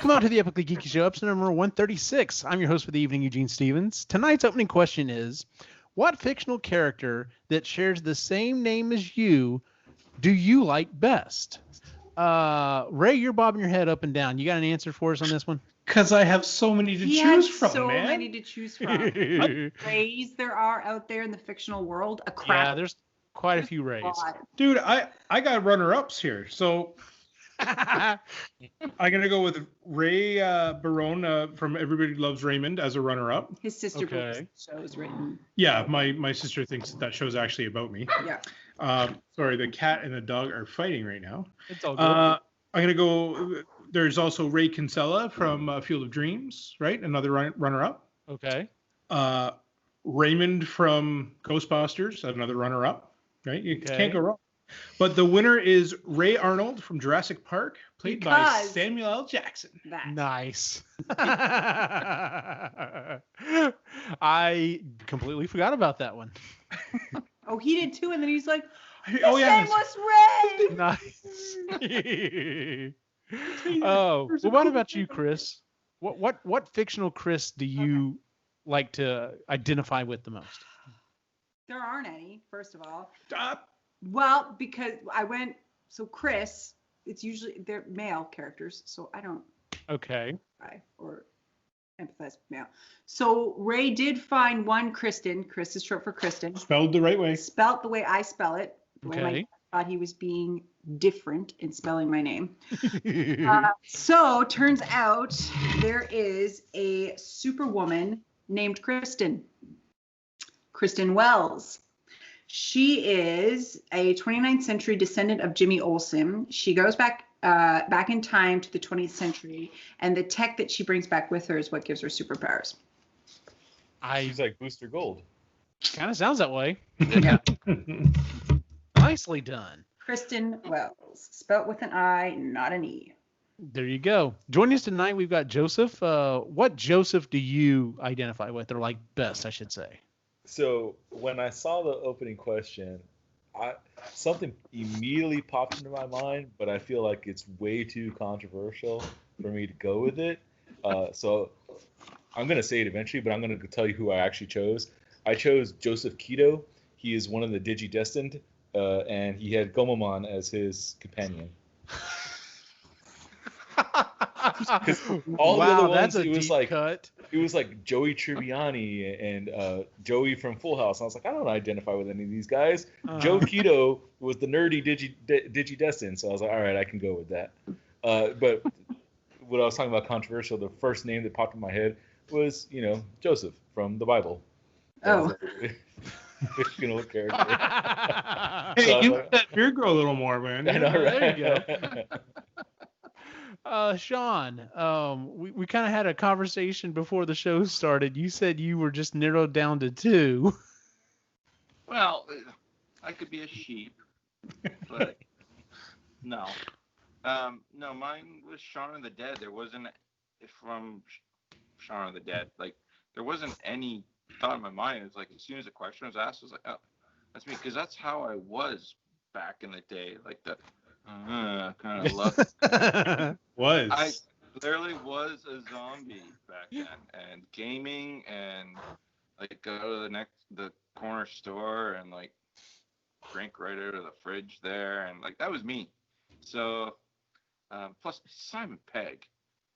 Welcome out to the Epically Geeky Show, episode number 136. I'm your host for the evening, Eugene Stevens. Tonight's opening question is, what fictional character that shares the same name as you do you like best? Ray, you're bobbing your head up and down. You got an answer for us on this one? Because I have so many to choose from, so man. many to choose from. Rays there are out there in the fictional world. A crap. Yeah, there's quite a few Rays. Dude, I got runner-ups here. So I'm going to go with Ray Barone from Everybody Loves Raymond as a runner-up. His sister show is written. Yeah, my sister thinks that show's actually about me. Yeah. Sorry, the cat and the dog are fighting right now. It's all good. I'm going to go... There's also Ray Kinsella from Field of Dreams, right? Another runner-up. Okay. Raymond from Ghostbusters, another runner-up, right? You can't go wrong. But the winner is Ray Arnold from Jurassic Park, played by Samuel L. Jackson. Nice. I completely forgot about that one. Oh, he did too, and then he's like, his yeah, name was Ray! Nice. Oh, well, what about you, Chris? What fictional Chris do you like to identify with the most? There aren't any, first of all. Well, because Chris, it's usually, they're male characters, so I don't or empathize with male. So Ray did find one Kristen. Chris is short for Kristen. Spelled the right way. Spelt the way I spell it. The way my dad thought he was being different in spelling my name. So turns out there is a superwoman named Kristen Wells. She is a 29th century descendant of Jimmy Olsen. She goes back in time to the 20th century, and the tech that she brings back with her is what gives her superpowers. She's like Booster Gold. Kind of sounds that way. Yeah. Nicely done. Kristen Wells, spelt with an I, not an E. There you go. Joining us tonight, we've got Joseph. What Joseph do you identify with, or like best, I should say? So when I saw the opening question, something immediately popped into my mind, but I feel like it's way too controversial for me to go with it. So I'm going to say it eventually, but I'm going to tell you who I actually chose. I chose Joseph Keto. He is one of the Digi-Destined, and he had Gomamon as his companion. Because all the other ones, it was like cut. It was like Joey Tribbiani and Joey from Full House. And I was like, I don't identify with any of these guys. Joe Keto was the nerdy Digi-Destined, so I was like, all right, I can go with that. But what I was talking about controversial, the first name that popped in my head was, Joseph from the Bible. Oh. Fictional character. Hey, you let that beard grow a little more, man. I know, right? There you go. Sean, we kind of had a conversation before the show started. You said you were just narrowed down to two. Well, I could be a sheep, but no. No, mine was Shaun of the Dead. There wasn't, from Shaun of the Dead, like, there wasn't any thought in my mind. It's like, as soon as the question was asked, I was like, oh, that's me. Because that's how I was back in the day. Like, the kind of love. I literally was a zombie back then, and gaming, and like go to the corner store and like drink right out of the fridge there, and like that was me. So plus Simon Pegg.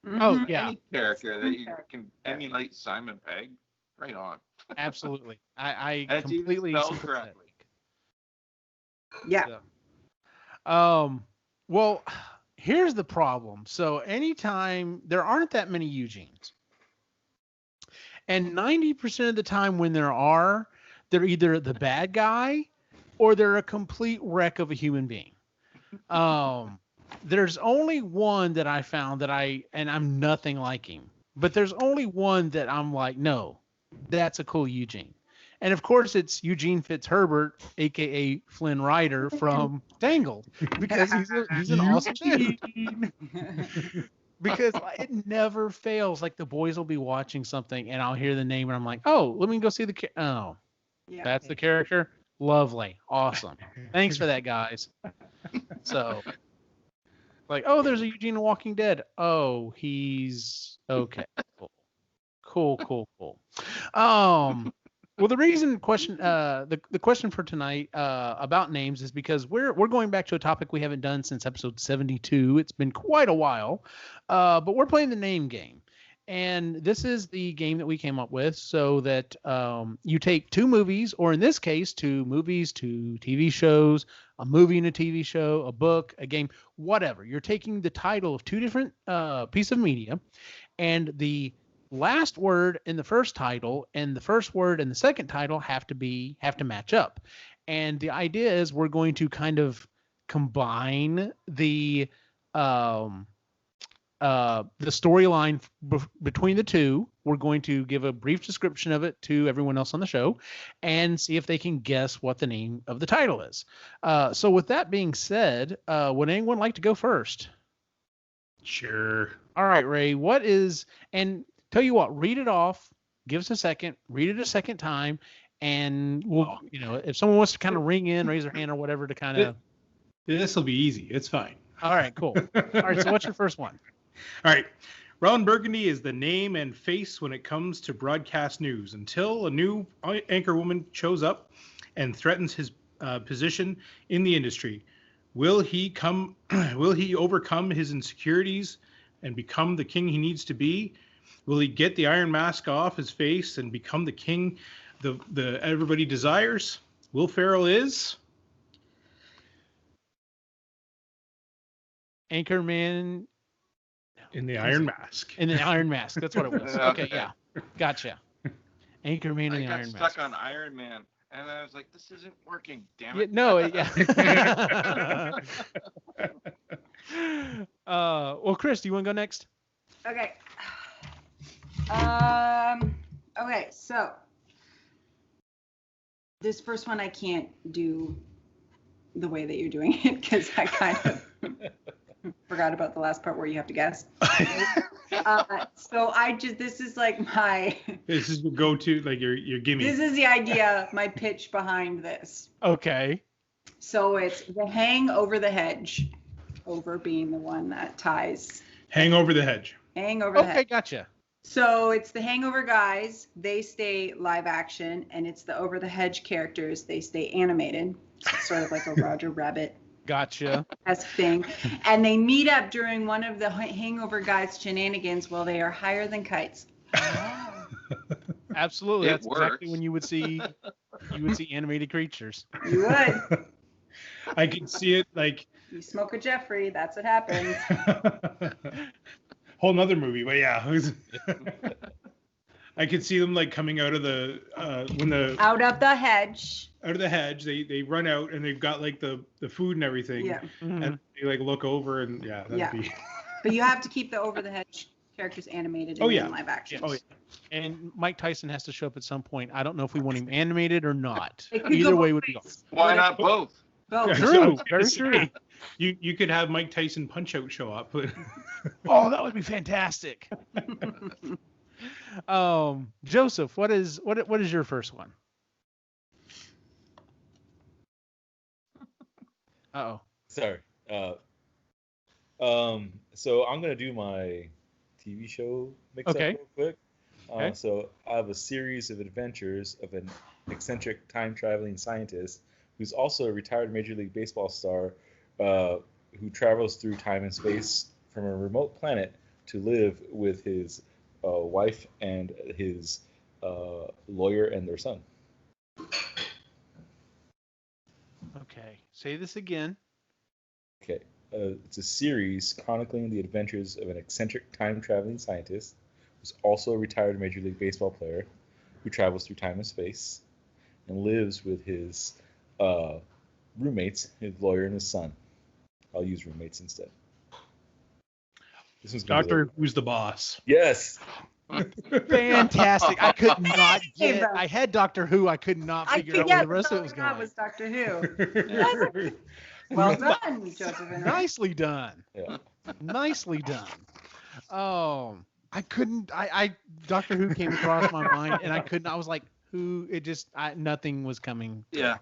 Oh yeah, any character that you can emulate Simon Pegg, right on. Absolutely, I completely spelled correctly. Yeah. So, well, here's the problem. So anytime there aren't that many Eugenes, and 90% of the time when there are, they're either the bad guy or they're a complete wreck of a human being. There's only one that I found and I'm nothing like him, but there's only one that I'm like, no, that's a cool Eugene. And of course, it's Eugene Fitzherbert, aka Flynn Rider from Tangled, because he's an awesome dude. Because it never fails. Like the boys will be watching something, and I'll hear the name, and I'm like, "Oh, let me go see the." That's the character. Lovely, awesome. Thanks for that, guys. So, Like, oh, there's a Eugene in Walking Dead. Oh, he's okay. Cool. Well, the question for tonight about names is because we're going back to a topic we haven't done since episode 72. It's been quite a while, but we're playing the name game. And this is the game that we came up with so that you take two movies, or in this case, two movies, two TV shows, a movie and a TV show, a book, a game, whatever. You're taking the title of two different pieces of media, and the last word in the first title and the first word in the second title have to match up. And the idea is we're going to kind of combine the storyline between the two. We're going to give a brief description of it to everyone else on the show and see if they can guess what the name of the title is. So with that being said, would anyone like to go first? Sure. All right, Ray, and tell you what, read it off, give us a second, read it a second time, and we'll, if someone wants to kind of ring in, raise their hand or whatever to kind of. This will be easy. It's fine. All right, cool. All right, so what's your first one? All right. Ron Burgundy is the name and face when it comes to broadcast news until a new anchor woman shows up and threatens his position in the industry. Will he overcome his insecurities and become the king he needs to be? Will he get the iron mask off his face and become the king the everybody desires? Will Ferrell is Anchorman in the Iron Mask. In the Iron Mask. That's what it was. Okay, yeah. Gotcha. Anchorman in the Iron Mask. I got stuck on Iron Man, and I was like, this isn't working, damn it. Well, Chris, do you want to go next? Okay. Okay, so this first one I can't do the way that you're doing it because I kind of forgot about the last part where you have to guess. So this is like this is your go-to, like your gimme. This is the idea, my pitch behind this. Okay. So it's the hang over the hedge, over being the one that ties. Hang over the hedge. Hang over the hedge. Okay, gotcha. So it's the Hangover guys, they stay live action, and it's the Over the Hedge characters, they stay animated, sort of like a Roger Rabbit. Gotcha. As thing. And they meet up during one of the Hangover guys' shenanigans while they are higher than kites. Absolutely. That's exactly when you would see animated creatures. You would. I can see it like you smoke a Jeffrey, that's what happens. Whole nother movie, but yeah. I could see them like coming out of the out of the hedge. They run out and they've got like the food and everything. Yeah. Mm-hmm. And they like look over and be. But you have to keep the over the hedge characters animated and in live action. Yes. Oh yeah. And Mike Tyson has to show up at some point. I don't know if we want him animated or not. Either way would be awesome. Why not both? Both. True. Very true. You could have Mike Tyson Punch-Out show up. Oh, that would be fantastic. Joseph, what is your first one? Uh-oh. Sorry. So I'm gonna do my TV show mix-up real quick. Okay. So I have a series of adventures of an eccentric time-traveling scientist who's also a retired Major League Baseball star who travels through time and space from a remote planet to live with his wife and his lawyer and their son. Okay. Say this again. Okay. It's a series chronicling the adventures of an eccentric time-traveling scientist who's also a retired Major League Baseball player who travels through time and space and lives with his roommates, his lawyer and his son. I'll use roommates instead. This is Doctor Who's the Boss. Yes. Fantastic. I could not get. I had Doctor Who. I could not figure out where the rest of it was going. That was Doctor Who. Well done, Joseph. Nicely done. Yeah. Nicely done. I couldn't. Doctor Who came across my mind, and I couldn't. I was like, who? It just. Nothing was coming. Yeah.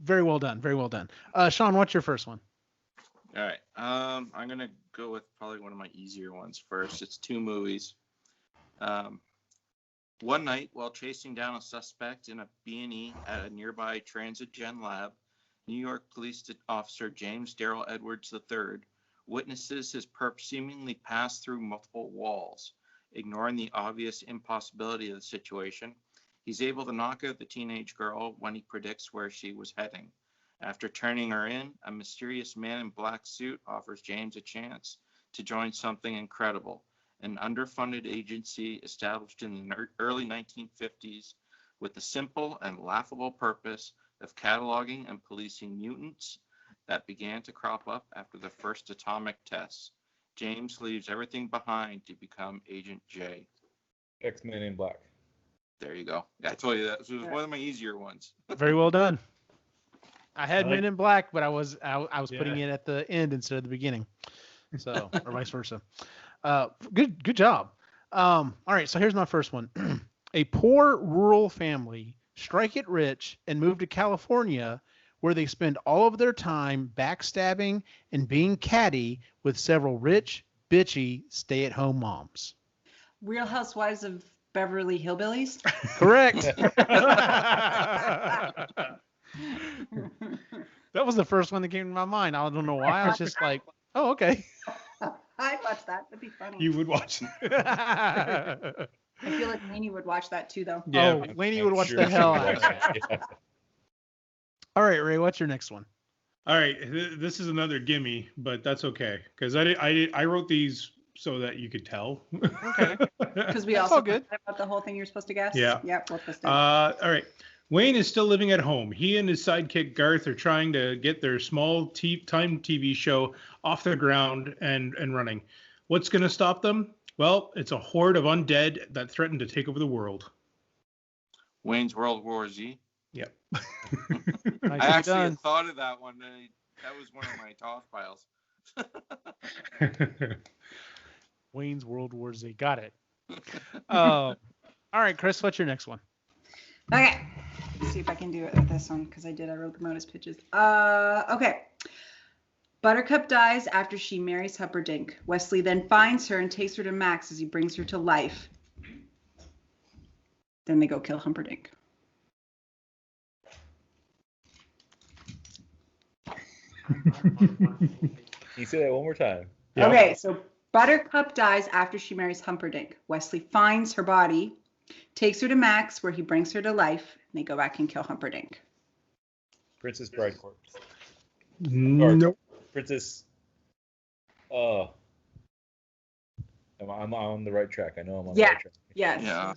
Very well done. Very well done. Sean, what's your first one? All right. I'm gonna go with probably one of my easier ones first. It's 2 movies. One night, while chasing down a suspect in a B&E at a nearby Transit-Gen lab, New York Police Officer James Darrell Edwards III witnesses his perp seemingly pass through multiple walls. Ignoring the obvious impossibility of the situation, he's able to knock out the teenage girl when he predicts where she was heading. After turning her in, a mysterious man in black suit offers James a chance to join something incredible, an underfunded agency established in the early 1950s with the simple and laughable purpose of cataloging and policing mutants that began to crop up after the first atomic tests. James leaves everything behind to become Agent J. X-Men in Black. There you go. I told you that. This was one of my easier ones. Very well done. I had Men in Black, but I was putting it at the end instead of the beginning. So, or vice versa. Good job. All right, so here's my first one. A poor rural family strike it rich and move to California, where they spend all of their time backstabbing and being catty with several rich, bitchy, stay-at-home moms. Real Housewives of Beverly Hillbillies? Correct. That was the first one that came to my mind. I don't know why. I was just like, oh, okay. I'd watch that. That'd be funny. You would watch that. I feel like Lainey would watch that too, though. Yeah, oh, Lainey would watch the hell out of it. Yeah. All right, Ray, what's your next one? All right, this is another gimme, but that's okay because I wrote these so that you could tell. Okay. Because we also good about the whole thing you're supposed to guess. Yeah. Yep. We'll twist it. All right. Wayne is still living at home. He and his sidekick Garth are trying to get their small time TV show off the ground and running. What's going to stop them? Well, it's a horde of undead that threaten to take over the world. Wayne's World War Z. Yep. I actually had thought of that one. That was one of my toss piles. Wayne's World War Z. Got it. All right, Chris, what's your next one? Okay. Let's see if I can do it with this one because I wrote them out as pitches. Okay. Buttercup dies after she marries Humperdinck. Wesley then finds her and takes her to Max as he brings her to life. Then they go kill Humperdinck. Can you say that one more time? Yeah. Okay, so Buttercup dies after she marries Humperdinck. Wesley finds her body, takes her to Max, where he brings her to life, and they go back and kill Humperdinck. Princess Bride Corpse. Nope. Princess. I'm on the right track. I know I'm on the right track. Yes. Yeah.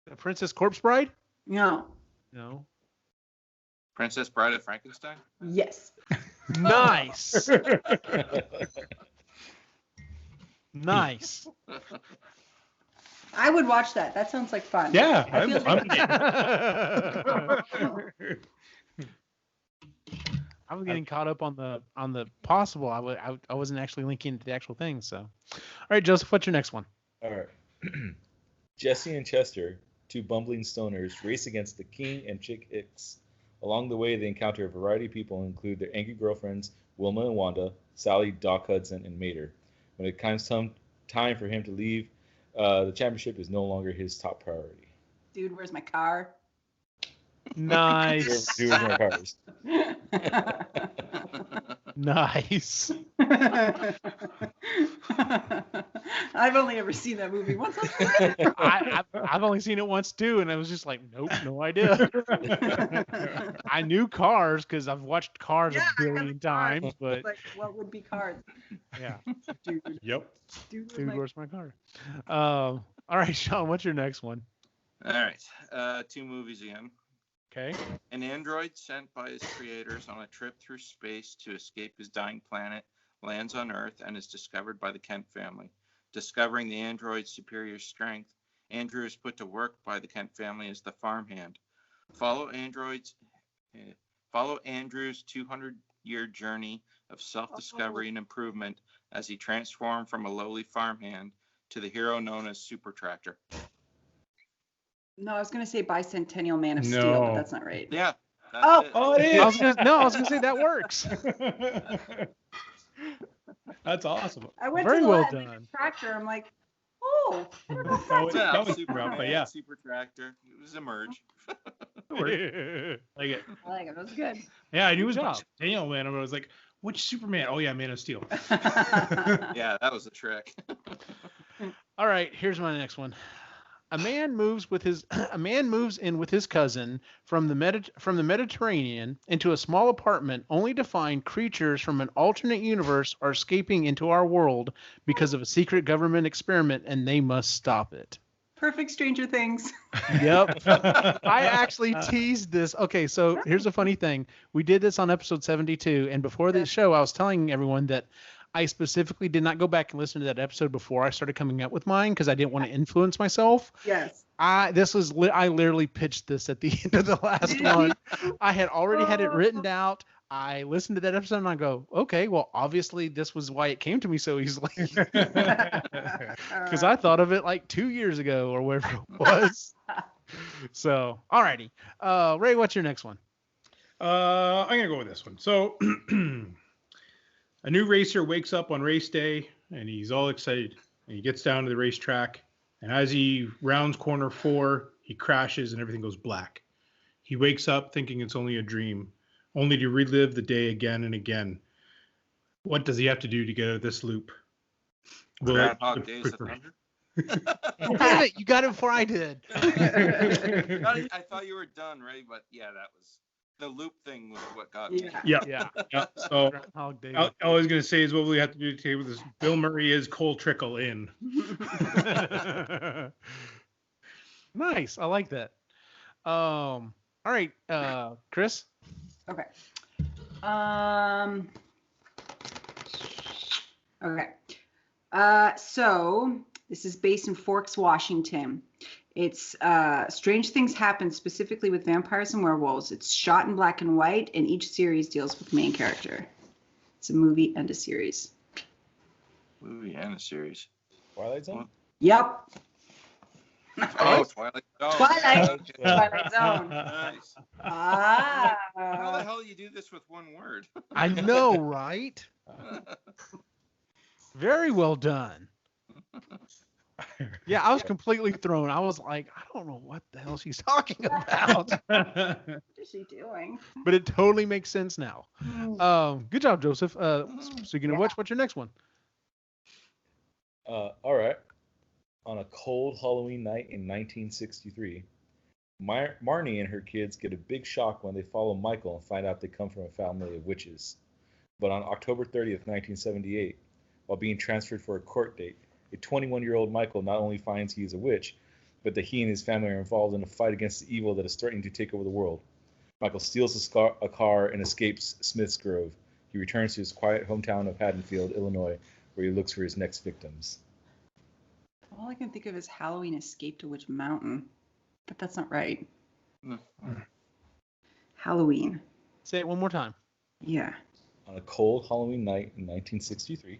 The Princess Corpse Bride? No. No. Princess Bride of Frankenstein? Yes. Nice. Nice. I would watch that. That sounds like fun. Yeah. I was getting caught up on the possible. I wasn't actually linking to the actual thing. So, all right, Joseph, what's your next one? All right. Jesse and Chester, two bumbling stoners, race against the King and Chick Hicks. Along the way, they encounter a variety of people, include their angry girlfriends, Wilma and Wanda, Sally, Doc Hudson, and Mater. When it comes time for him to leave, the championship is no longer his top priority. Dude, where's my car? Nice. Dude, where's my cars? Nice. I've only ever seen that movie once. I've only seen it once too, and I was just like, nope, no idea. I knew Cars because I've watched Cars a billion times, but like, what would be Cars? Yeah. Dude. Yep. Dude, where's my car? All right, Sean, what's your next one? All right, 2 movies again. Okay. An android sent by his creators on a trip through space to escape his dying planet lands on Earth and is discovered by the Kent family. Discovering the android's superior strength, Andrew is put to work by the Kent family as the farmhand. Follow Andrew's 200-year journey of self-discovery and improvement as he transformed from a lowly farmhand to the hero known as Super Tractor. No, I was going to say Bicentennial Man of Steel, but that's not right. Yeah. It is. I was gonna say that works. That's awesome. I went Very to the well like, done. tractor. I'm like, oh, that was rough, but yeah. Super tractor. It was a merge. Like it. I like it. That was good. Yeah, I knew it was Daniel, man. I was like, which Superman? Oh yeah, Man of Steel. Yeah, that was the trick. All right, here's my next one. A man moves in with his cousin from the Mediterranean into a small apartment, only to find creatures from an alternate universe are escaping into our world because of a secret government experiment, and they must stop it. Perfect Stranger Things. Yep. I actually teased this. Okay, so here's a funny thing. We did this on episode 72, and before the show, I was telling everyone that I specifically did not go back and listen to that episode before I started coming up with mine because I didn't want to influence myself. Yes. I literally pitched this at the end of the last one. I had already had it written out. I listened to that episode and I go, okay, well, obviously this was why it came to me so easily. Because I thought of it like 2 years ago or wherever it was. So, alrighty. Ray, what's your next one? I'm going to go with this one. So, a new racer wakes up on race day and he's all excited. And he gets down to the racetrack. And as he rounds corner 4, he crashes and everything goes black. He wakes up thinking it's only a dream, only to relive the day again and again. What does he have to do to get out of this loop? Groundhog Days of Thunder? Damn it, you got it before I did. I thought you were done, Ray, but yeah, that was the loop thing was what got me. Yeah. So all I was going to say is what we have to do today with this. Bill Murray is Cole Trickle in. Nice. I like that. All right, Chris. Okay. Okay. So this is based in Forks, Washington. It's Strange Things Happen specifically with vampires and werewolves. It's shot in black and white, and each series deals with the main character. It's a movie and a series. Movie and a series. Twilight Zone? Yep. Oh, Twilight Zone. Twilight Zone. Nice. Ah. How the hell do you do this with one word? I know, right? Very well done. Yeah, I was completely thrown. I was like, I don't know what the hell she's talking about. What is she doing? But it totally makes sense now. Good job, Joseph. Speaking of which, what's your next one? All right. On a cold Halloween night in 1963, Marnie and her kids get a big shock when they follow Michael and find out they come from a family of witches. But on October 30th, 1978, while being transferred for a court date, a 21-year-old Michael not only finds he is a witch, but that he and his family are involved in a fight against the evil that is threatening to take over the world. Michael steals a car and escapes Smith's Grove. He returns to his quiet hometown of Haddonfield, Illinois, where he looks for his next victims. All I can think of is Halloween Escape to Witch Mountain, but that's not right. Halloween. Say it one more time. Yeah. On a cold Halloween night in 1963,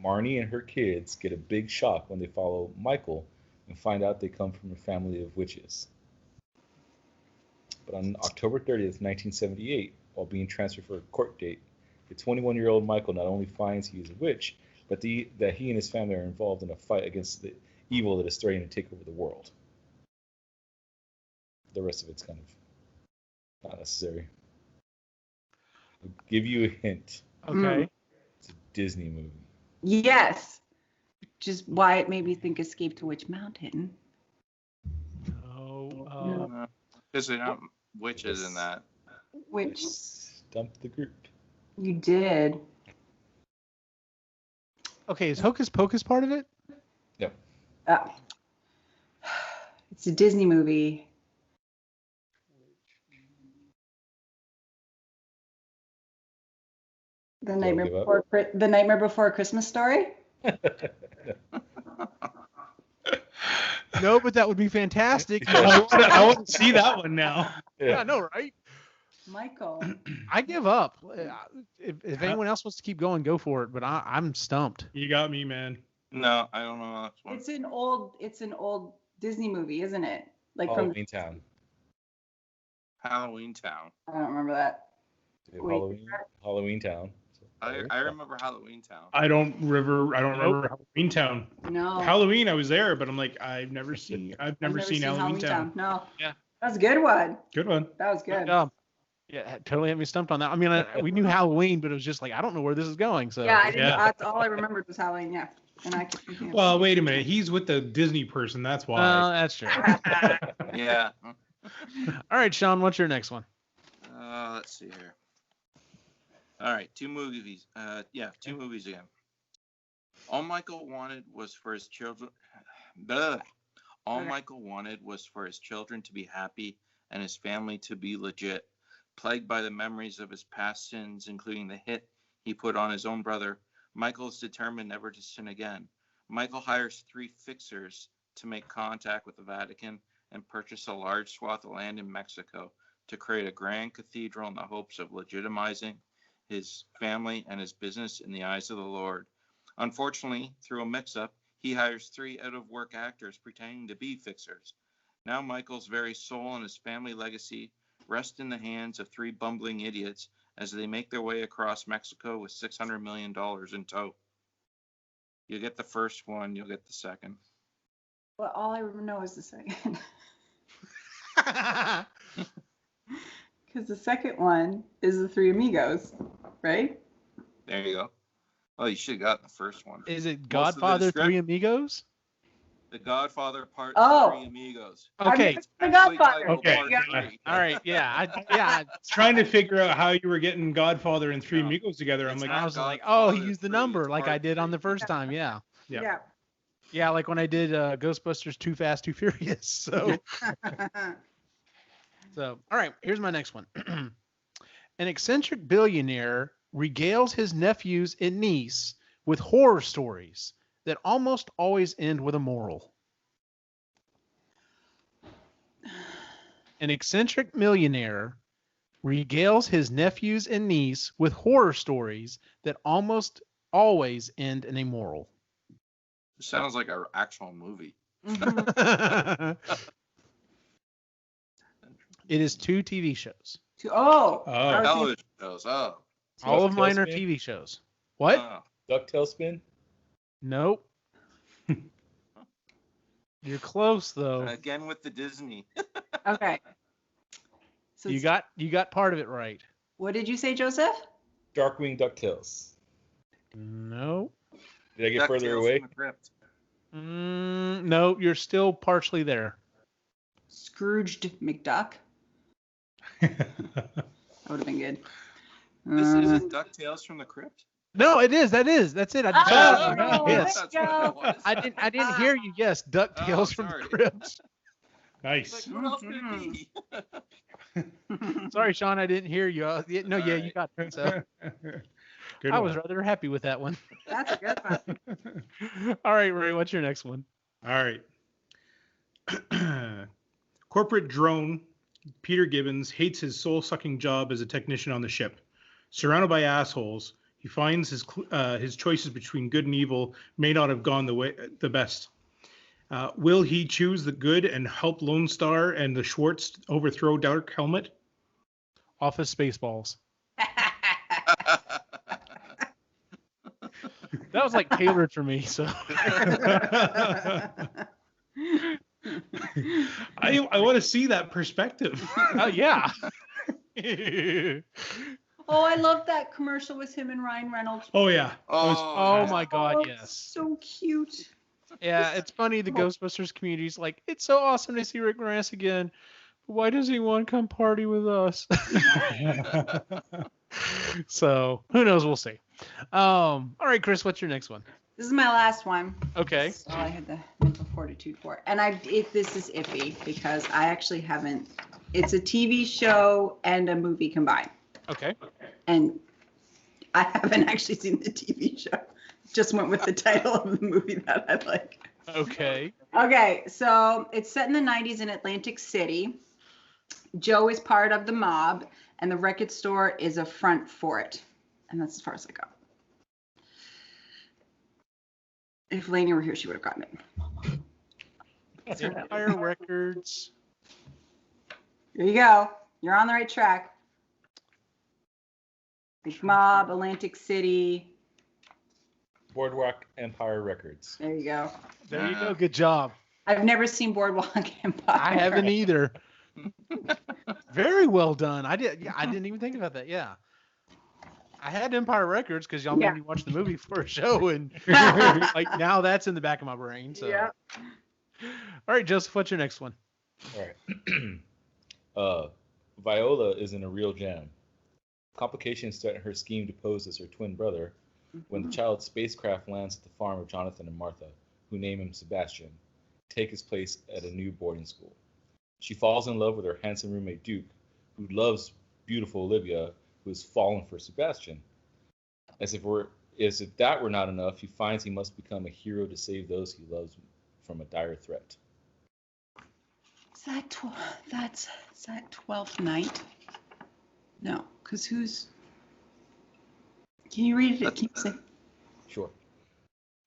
Marnie and her kids get a big shock when they follow Michael and find out they come from a family of witches. But on October 30th, 1978, while being transferred for a court date, the 21-year-old Michael not only finds he is a witch, but that he and his family are involved in a fight against the evil that is threatening to take over the world. The rest of it's kind of not necessary. I'll give you a hint. Okay. It's a Disney movie. Yes. Which is why it made me think Escape to Witch Mountain. No. Because they're not witches in that. Which Stumped the group. you did. Okay, is Hocus Pocus part of it? Yep. It's a Disney movie. The Nightmare Before Christmas Story? No, but that would be fantastic. I want to see that one now. Yeah, I know, right? Michael. I give up. If anyone else wants to keep going, go for it. But I'm stumped. You got me, man. No, I don't know that one. It's an old Disney movie, isn't it? Like Halloween Town. Halloween Town. I don't remember that. Halloween Town. I remember Halloween Town. I don't remember Halloween Town. No. Halloween, I was there, but I'm like, I've never seen Halloween Town. No. Yeah. That's a good one. Good one. That was good. Yeah, totally had me stumped on that. I mean, we knew Halloween, but it was just like, I don't know where this is going. So yeah, that's all I remembered was Halloween. Yeah. And I could think Well, wait a minute. He's with the Disney person. That's why. That's true. Yeah. All right, Sean, what's your next one? Let's see here. All right, two movies. Two movies again. All Michael wanted was for his children. Michael wanted was for his children to be happy and his family to be legit. Plagued by the memories of his past sins, including the hit he put on his own brother, Michael is determined never to sin again. Michael hires 3 fixers to make contact with the Vatican and purchase a large swath of land in Mexico to create a grand cathedral in the hopes of legitimizing his family and his business in the eyes of the Lord. Unfortunately, through a mix-up, he hires 3 out-of-work actors pretending to be fixers. Now Michael's very soul and his family legacy rest in the hands of 3 bumbling idiots as they make their way across Mexico with $600 million in tow. You get the first one, you'll get the second. Well, all I know is the second. Because the second one is the 3 Amigos, right? There you go. Oh, you should have gotten the first one. Is it Godfather 3 Amigos? The Godfather Part 3 Amigos. Okay. The Godfather. Okay. All right. Yeah. Trying to figure out how you were getting Godfather and 3 Amigos together. I'm like, I was like, oh, he used the number like I did on the first time. Yeah. Yeah, like when I did Ghostbusters Too Fast, Too Furious. So. So, all right, here's my next one. An eccentric billionaire regales his nephews and niece with horror stories that almost always end with a moral. An eccentric millionaire regales his nephews and niece with horror stories that almost always end in a moral. This sounds like an actual movie. It is 2 TV shows. Television shows. All of mine are TV shows. What? DuckTales spin? Nope. You're close though. Again with the Disney. Okay. So you got part of it right. What did you say, Joseph? Darkwing DuckTales. Nope. Did I get further away? No, you're still partially there. Scrooged McDuck. That would have been good. This isn't DuckTales from the Crypt? No, it is. That's it. Yes. I didn't hear you. Yes, DuckTales from the Crypt. Nice. Like, what else could it be? Sorry, Sean, I didn't hear you. You got it. So. I was rather happy with that one. That's a good one. All right, Ray, what's your next one? All right. Corporate drone Peter Gibbons hates his soul-sucking job as a technician on the ship. Surrounded by assholes, he finds his choices between good and evil may not have gone the best. Will he choose the good and help Lone Star and the Schwartz overthrow Dark Helmet? Office Spaceballs. That was like tailored for me, so. I want to see that perspective. Oh yeah. Oh, I love that commercial with him and Ryan Reynolds. Oh yeah. Oh my God, yes. So cute. Yeah, it's funny. The Ghostbusters community is like, it's so awesome to see Rick Moranis again. But why does he want to come party with us? So who knows? We'll see. All right, Chris, what's your next one? This is my last one. Okay. So I had the mental fortitude for it. And this is iffy because I actually haven't. It's a TV show and a movie combined. Okay. And I haven't actually seen the TV show. Just went with the title of the movie that I like. Okay. Okay, so it's set in the 90s in Atlantic City. Joe is part of the mob, and the record store is a front for it. And that's as far as I got. If Lainey were here, she would have gotten it. Empire Records. There you go. You're on the right track. Big Mob, Atlantic City. Boardwalk Empire Records. There you go. There you go. Good job. I've never seen Boardwalk Empire. I haven't either. Very well done. I didn't even think about that. Yeah. I had Empire Records because y'all made me watch the movie for a show, and like now that's in the back of my brain. So. Yeah. All right, Joseph, what's your next one? All right. Viola is in a real jam. Complications threaten her scheme to pose as her twin brother when the child's spacecraft lands at the farm of Jonathan and Martha, who name him Sebastian, take his place at a new boarding school. She falls in love with her handsome roommate Duke, who loves beautiful Olivia, who has fallen for Sebastian. As if that were not enough, he finds he must become a hero to save those he loves from a dire threat. Is that 12th Night? No, because who's... Can you read it? Can you say? Sure.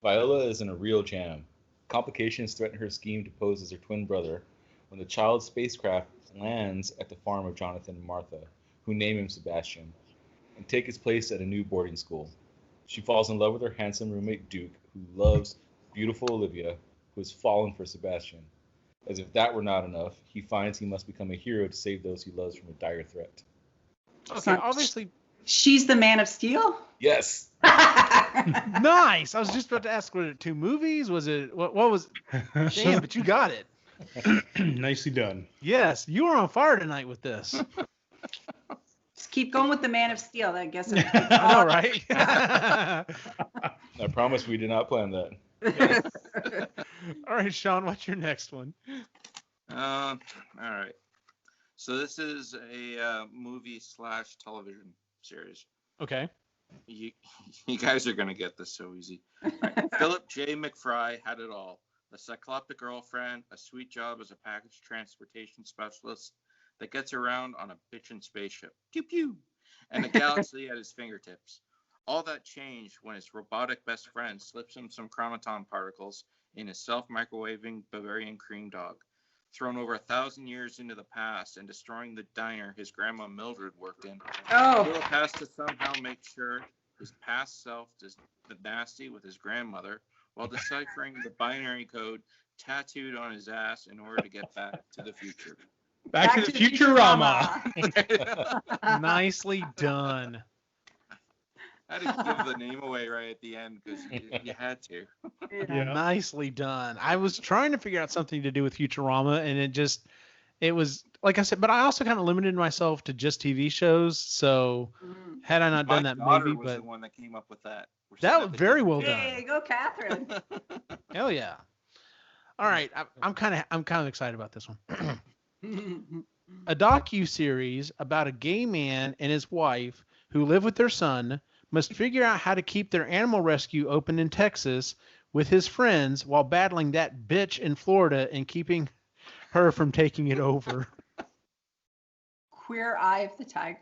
Viola is in a real jam. Complications threaten her scheme to pose as her twin brother when the child's spacecraft lands at the farm of Jonathan and Martha, who name him Sebastian, and take his place at a new boarding school. She falls in love with her handsome roommate Duke, who loves beautiful Olivia, who has fallen for Sebastian. As if that were not enough, he finds he must become a hero to save those he loves from a dire threat. Okay, obviously... She's the Man of Steel? Yes. Nice. I was just about to ask, were it 2 movies? Was it... What was... Damn, but you got it. Nicely done. Yes, you were on fire tonight with this. Just keep going with the Man of Steel. I guess. I know, right? I promise we did not plan that. All right, Sean, what's your next one? All right. So this is a movie/television series. Okay. You guys are going to get this so easy. Right. Philip J. McFry had it all. A cyclopic girlfriend, a sweet job as a package transportation specialist that gets around on a bitchin' spaceship. Pew pew! And a galaxy at his fingertips. All that changed when his robotic best friend slips him some chronoton particles in his self-microwaving Bavarian cream dog, thrown over 1,000 years into the past and destroying the diner his grandma Mildred worked in. Philip has to somehow make sure his past self does the nasty with his grandmother while deciphering the binary code tattooed on his ass in order to get back to the future. Back to the Futurama. Nicely done. I had to give the name away right at the end because you had to. Yeah. Nicely done. I was trying to figure out something to do with Futurama, and it was, like I said, but I also kind of limited myself to just TV shows. So had I not done that movie, was the one that came up with that. That was very well done. Hey, go Catherine. Hell yeah. All right. I'm kind of excited about this one. A docu-series about a gay man and his wife who live with their son must figure out how to keep their animal rescue open in Texas with his friends while battling that bitch in Florida and keeping her from taking it over. Queer Eye of the Tiger.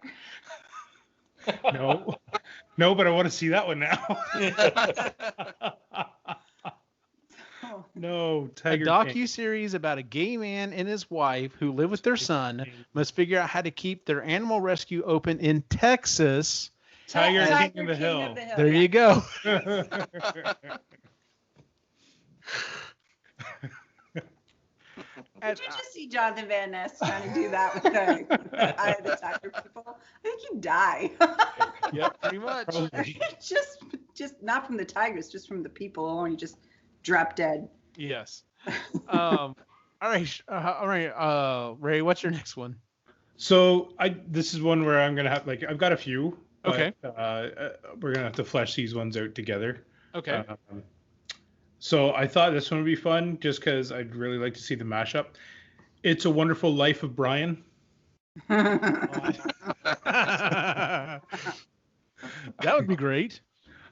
No, but I want to see that one now. No, Tiger A docu-series about a gay man and his wife who live with their son must figure out how to keep their animal rescue open in Texas. Tiger King of the Hill. There you go. Did you just see Jonathan Van Ness trying to do that with the Eye of the Tiger people? I think he'd die. Yep, pretty much. just not from the tigers, just from the people alone. You just drop dead. Yes. All right. Ray, what's your next one? So this is one where I'm gonna have I've got a few. Okay. We're gonna have to flesh these ones out together. Okay. So I thought this one would be fun, just because I'd really like to see the mashup. It's a Wonderful Life of Brian. That would be great.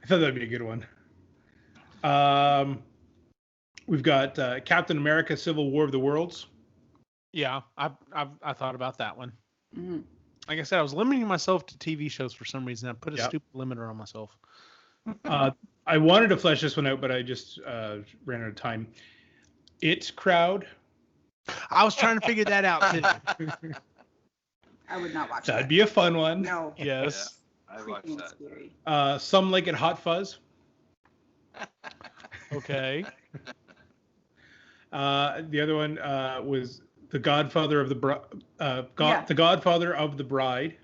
I thought that'd be a good one. We've got Captain America: Civil War of the Worlds. Yeah, I thought about that one. Mm-hmm. Like I said, I was limiting myself to TV shows for some reason. I put a stupid limiter on myself. I wanted to flesh this one out, but I just ran out of time. It Crowd. I was trying to figure that out too. I would not watch that. That'd be a fun one. No. Yes. Yeah, I watched that. Scary. Some Like It Hot Fuzz. Okay. The other one was The Godfather of the The Godfather of the Bride.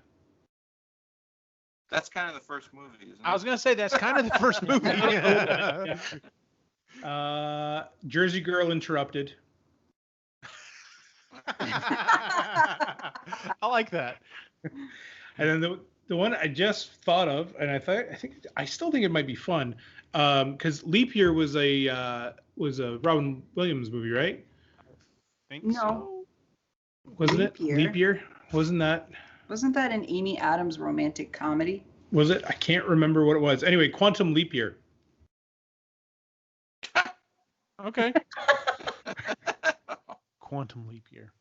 That's kind of the first movie, isn't it? I was gonna say that's kind of the first movie. Jersey Girl Interrupted. I like that. And then the one I just thought of, and I still think it might be fun, because Leap Year was a Robin Williams movie, right? I think No. so. Wasn't Leap it? Year. Leap Year? Wasn't that an Amy Adams romantic comedy? Was it? I can't remember what it was. Anyway, Quantum Leap Year. Okay. Quantum Leap Year.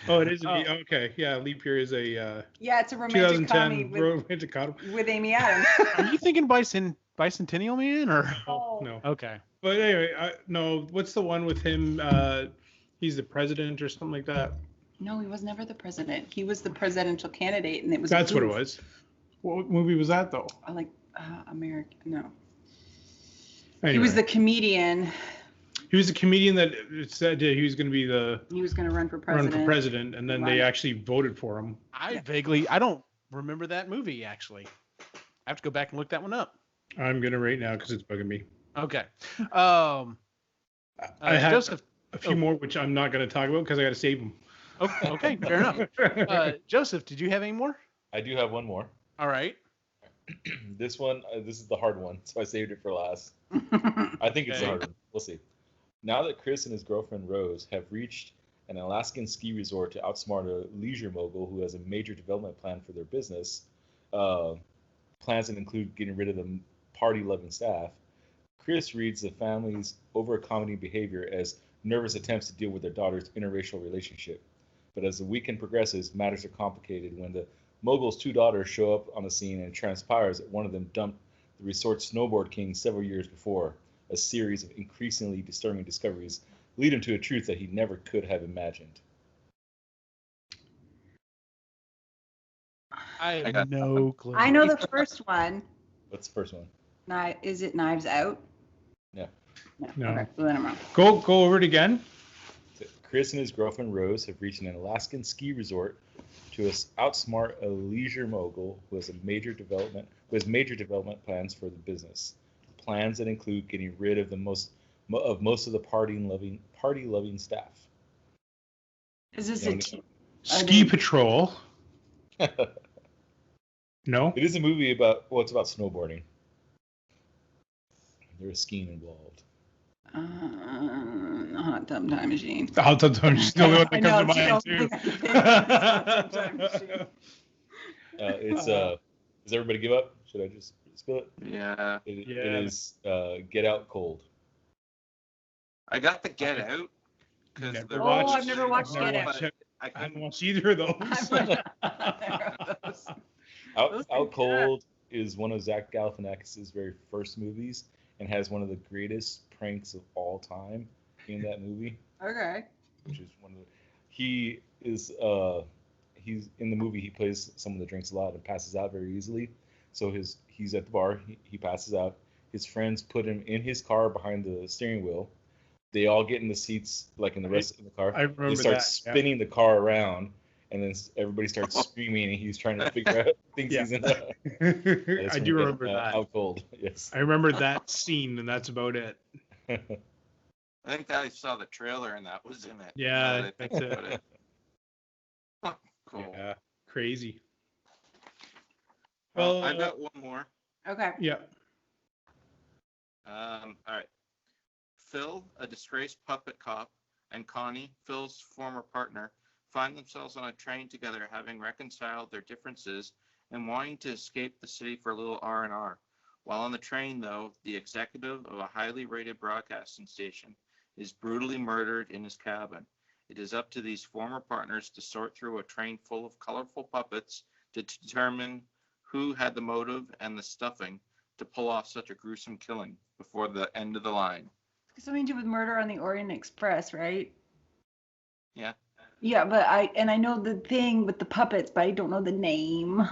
Oh, it is. Okay, yeah. Leap Year is a It's a romantic comedy 2010 romantic comedy. with Amy Adams. Are you thinking Bicentennial Man or? No. Okay. But anyway, no. What's the one with him? He's the president or something like that. No, he was never the president. He was the presidential candidate, and it was. That's what it was. What movie was that though? American. No. Anyway. He was the comedian. He was a comedian that said he was going to be He was going to run for president. And then they actually voted for him. I don't remember that movie actually. I have to go back and look that one up. I'm gonna right now because it's bugging me. Okay. I have Joseph, a few more which I'm not going to talk about because I got to save them. Okay, fair enough. Joseph, did you have any more? I do have one more. All right. This one, this is the hard one, so I saved it for last. I think it's the hard one. We'll see. Now that Chris and his girlfriend Rose have reached an Alaskan ski resort to outsmart a leisure mogul who has a major development plan for their business, plans that include getting rid of the party-loving staff, Chris reads the family's over-accommodating behavior as nervous attempts to deal with their daughter's interracial relationship. But as the weekend progresses, matters are complicated when the mogul's two daughters show up on the scene and it transpires that one of them dumped the resort's snowboard king several years before. A series of increasingly disturbing discoveries lead him to a truth that he never could have imagined. I have no clue. I know the first one. What's the first one? Is it Knives Out? No. Okay, so then I'm wrong. Go over it again. Chris and his girlfriend Rose have reached an Alaskan ski resort to outsmart a leisure mogul who has major development plans for the business. Plans that include getting rid of most of the party-loving staff. Is this Ski Patrol? No. It is a movie about it's about snowboarding. There is skiing involved. Hot Tub Time Machine. The Hot Tub Time Machine. Still the one that comes to mind too. Does everybody give up? Should I just spill it? Yeah. It is Get Out Cold. I got the Get Out. I've never watched Get Out. I haven't watched either of those. Out Cold is one of Zach Galifianakis' very first movies and has one of the greatest pranks of all time in that movie. Okay. Which is one of the, he's in the movie, he plays someone that drinks a lot and passes out very easily. So he's at the bar, he passes out. His friends put him in his car behind the steering wheel. They all get in the seats, like in the rest of the car. I remember He starts spinning the car around, and then everybody starts screaming, and he's trying to figure out things he's in the... I do remember that. Out Cold, yes. I remember that scene, and that's about it. I think I saw the trailer, and that was in it. Yeah, that's it. Cool. Yeah, crazy. Well, I've got one more. Okay. Yeah. All right. Phil, a disgraced puppet cop, and Connie, Phil's former partner, find themselves on a train together, having reconciled their differences and wanting to escape the city for a little R&R. While on the train, though, the executive of a highly rated broadcasting station is brutally murdered in his cabin. It is up to these former partners to sort through a train full of colorful puppets to determine who had the motive and the stuffing to pull off such a gruesome killing before the end of the line. Something to do with Murder on the Orient Express, right? Yeah. Yeah, but I know the thing with the puppets, but I don't know the name.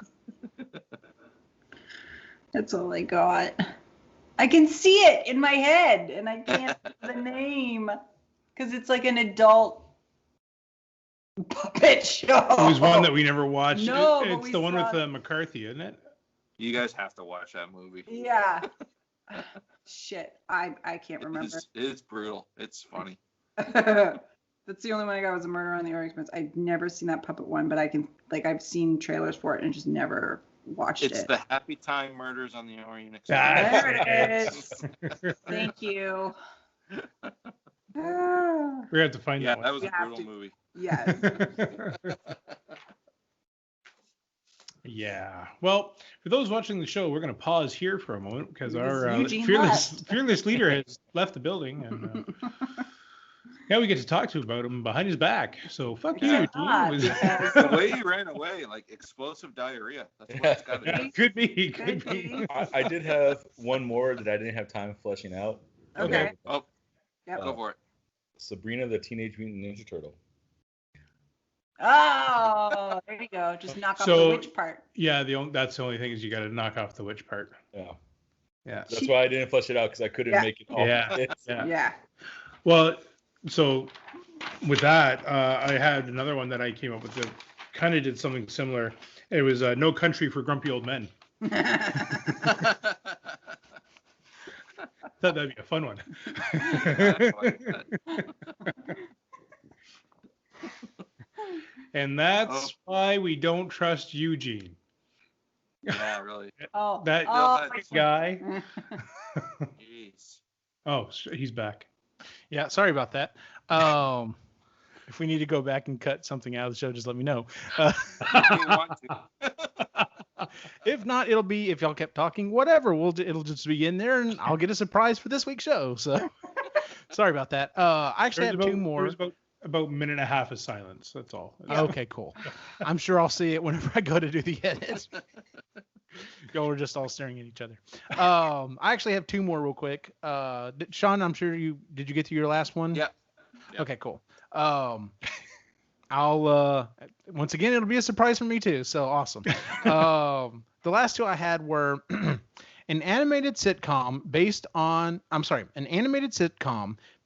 That's all I got. I can see it in my head, and I can't think the name because it's like an adult puppet show. It was one that we never watched. No, it's the one with McCarthy, isn't it? You guys have to watch that movie. Yeah. Shit, I can't remember. It's brutal. It's funny. That's the only one I got was a Murder on the Orient Express. I've never seen that puppet one, but I've seen trailers for it and just never watched it. It's the Happy Time Murders on the Orient Express. There it is. Thank you. We have to find that one. That was a brutal movie. Yes. Yeah. Well, for those watching the show, we're going to pause here for a moment because our fearless leader has left the building, and we get to talk to him about him behind his back. So fuck you, Eugene. The way he ran away, like explosive diarrhea. That's what it's got to be. Could be. I did have one more that I didn't have time fleshing out. Okay. Oh, go for it. Sabrina the Teenage Mutant Ninja Turtle. Oh, there you go. Just knock off the witch part. Yeah, that's the only thing is you got to knock off the witch part. Yeah. That's why I didn't flesh it out because I couldn't make it all. Yeah. Well, so with that, I had another one that I came up with that kind of did something similar. It was No Country for Grumpy Old Men. Thought that'd be a fun one. And that's why we don't trust Eugene. Yeah, really. That guy. Jeez. Oh, he's back. Yeah, sorry about that. If we need to go back and cut something out of the show, just let me know. If not, it'll be, if y'all kept talking, whatever. It'll just be in there, and I'll get a surprise for this week's show. So, sorry about that. I actually have two more. There's about a minute and a half of silence. That's all. Okay, cool. I'm sure I'll see it whenever I go to do the edit. Y'all were just all staring at each other. I actually have two more real quick. Sean, I'm sure did you get to your last one? Yeah. Okay, cool. I'll once again, it'll be a surprise for me too. So awesome. The last two I had were an animated sitcom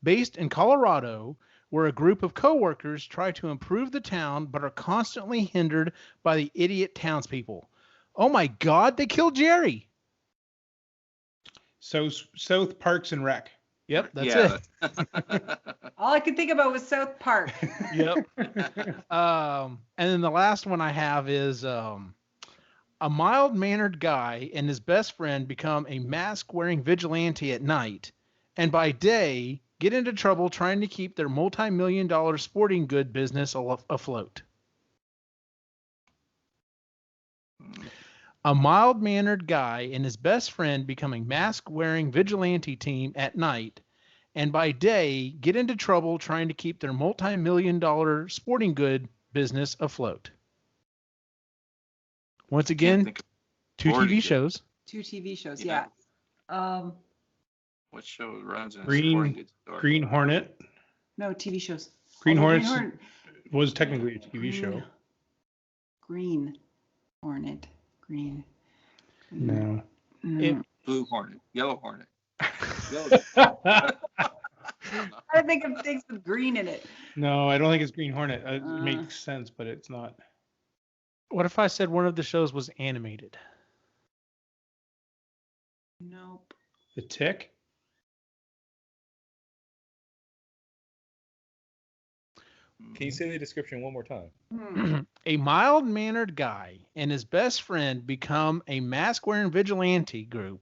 based in Colorado, where a group of coworkers try to improve the town but are constantly hindered by the idiot townspeople. Oh my God, they killed Jerry. So South Parks and Rec. Yep, that's it. All I could think about was South Park. Yep. And then the last one I have is a mild-mannered guy and his best friend become a mask-wearing vigilante at night, and by day get into trouble trying to keep their multi-million-dollar sporting good business afloat. A mild-mannered guy and his best friend becoming mask-wearing vigilante team at night, and by day get into trouble trying to keep their multi-million-dollar sporting good business afloat. Once again, two TV shows. Two TV shows, yeah. What show runs in a sporting goods store? Green Hornet. No, TV shows. Green Hornet was technically a TV show. Green Hornet. Green. No. Blue Hornet. Yellow Hornet. I think of things with green in it. No, I don't think it's Green Hornet. It makes sense, but it's not. What if I said one of the shows was animated? Nope. The Tick? Can you say the description one more time? A mild-mannered guy and his best friend become a mask-wearing vigilante group